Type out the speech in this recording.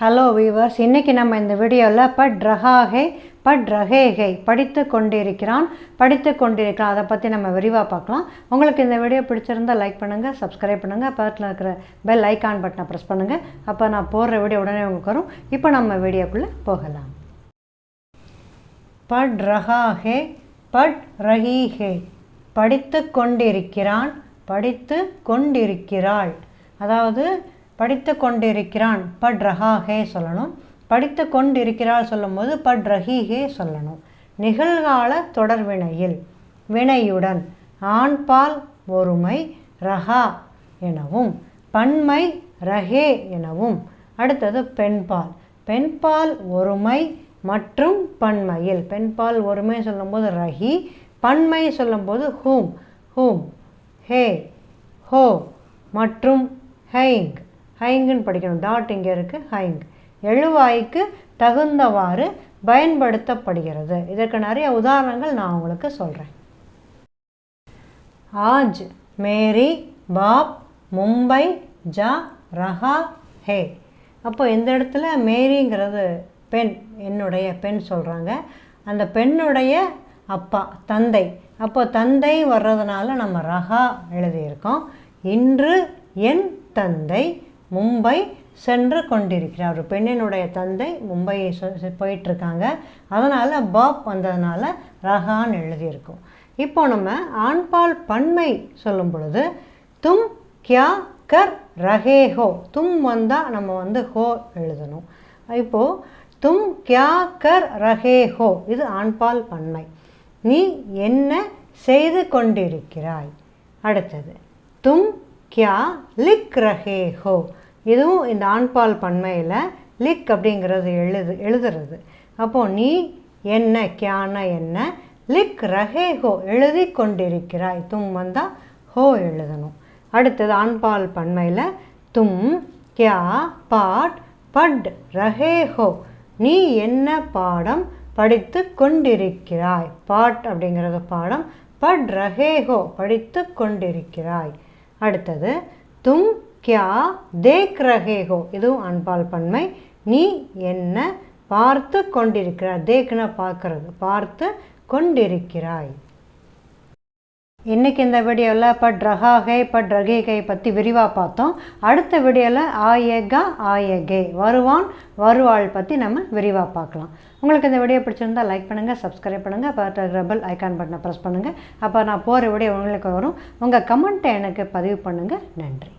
Hello viewers, இன்றைக்கி நம்ம இந்த வீடியோவில் பட் ரஹே ஹே படித்து கொண்டிருக்கிறான் அதை பற்றி நம்ம விரிவாக பார்க்கலாம். உங்களுக்கு இந்த வீடியோ பிடிச்சிருந்தால் லைக் பண்ணுங்கள், சப்ஸ்கிரைப் பண்ணுங்கள், பக்கத்தில் இருக்கிற பெல் ஐக்கான் பட்டனை ப்ரெஸ் பண்ணுங்கள். அப்போ நான் போடுற வீடியோ உடனே உங்களுக்கு வரும். இப்போ நம்ம வீடியோக்குள்ளே போகலாம். பட் ரஹி ஹே படித்து கொண்டிருக்கிறான், படித்து கொண்டிருக்கிறாள். அதாவது படித்து கொண்டிருக்கிறான் பட் ரஹா ஹே சொல்லணும், படித்து கொண்டிருக்கிறாள் சொல்லும்போது பட் ரஹி ஹே சொல்லணும். நிகழ்கால தொடர்வினையில் வினையுடன் ஆண்பால் ஒருமை ரஹா எனவும் பன்மை ரஹே எனவும், அடுத்தது பெண்பால் ஒருமை மற்றும் பன்மையில், பெண்பால் ஒருமை சொல்லும்போது ரஹி, பன்மை சொல்லும்போது ஹூம், ஹே, ஹோ மற்றும் ஹைங்குன்னு படிக்கணும். டாட் இங்கே இருக்குது, ஹைங். எழுவாய்க்கு தகுந்தவாறு பயன்படுத்தப்படுகிறது. இதற்கு நிறைய உதாரணங்கள் நான் உங்களுக்கு சொல்கிறேன். ஆஜ் மேரி பாப் மும்பை ஜா ரஹா ஹே. அப்போ இந்த இடத்துல மேரிங்கிறது பெண், என்னுடைய பெண் சொல்கிறாங்க. அந்த பெண்ணுடைய அப்பா தந்தை, அப்போ தந்தை வர்றதுனால நம்ம ரஹா எழுதியிருக்கோம். இன்று என் தந்தை மும்பை சென்று கொண்டிருக்கிறார். ஒரு பெண்ணினுடைய தந்தை மும்பை போயிட்டுருக்காங்க, அதனால் பாப் வந்ததுனால ரஹான்னு எழுதியிருக்கோம். இப்போ நம்ம ஆண்பால் பன்மை சொல்லும் பொழுது தும் கியா கர் ரஹே ஹோ, தும் வந்தால் நம்ம ஹோ எழுதணும். இப்போது தும் கியா கர் ரஹே ஹோ இது ஆண்பால் பன்மை. நீ என்ன செய்து கொண்டிருக்கிறாய். அடுத்தது தும் கியா லிக் ரஹே ஹோ, இதுவும் இந்த ஆண்பால் பன்மையில் லிக் அப்படிங்கிறது எழுதுறது. அப்போது நீ என்ன, கியான என்ன, லிக் ரஹே ஹோ எழுதி கொண்டிருக்கிறாய். தும் வந்தால் ஹோ எழுதணும். அடுத்தது ஆண்பால் பன்மையில் தும் கியா பாட் பட் ரஹே ஹோ, நீ என்ன பாடம் படித்து கொண்டிருக்கிறாய். பாட் அப்படிங்கிறது பாடம், பட் ரஹே ஹோ படித்து கொண்டிருக்கிறாய். அடுத்தது தும் கியா தேக் ரஹே ஹோ, இதுவும் ஆண்பால் பன்மை. நீ என்ன பார்த்து கொண்டிருக்கிறாய். தேக்னா பார்க்கறது, பார்த்து கொண்டிருக்கிறாய். இன்றைக்கி இந்த வீடியோவில் பட் ரஹா ஹே பட் ரஹே ஹே பற்றி விரிவாக பார்த்தோம். அடுத்த வீடியோவில் ஆயேகா ஆயகே வருவான் வருவாள் பற்றி நம்ம விரிவாக பார்க்கலாம். உங்களுக்கு இந்த வீடியோ பிடிச்சிருந்தால் லைக் பண்ணுங்கள், சப்ஸ்கிரைப் பண்ணுங்கள், பக்கத்தில் பெல் ஐக்கான் பட்டனை ப்ரெஸ் பண்ணுங்கள். அப்போ நான் போகிற வீடியோ உங்களுக்கு வரும். உங்கள் கமெண்ட்டை எனக்கு பதிவு பண்ணுங்கள். நன்றி.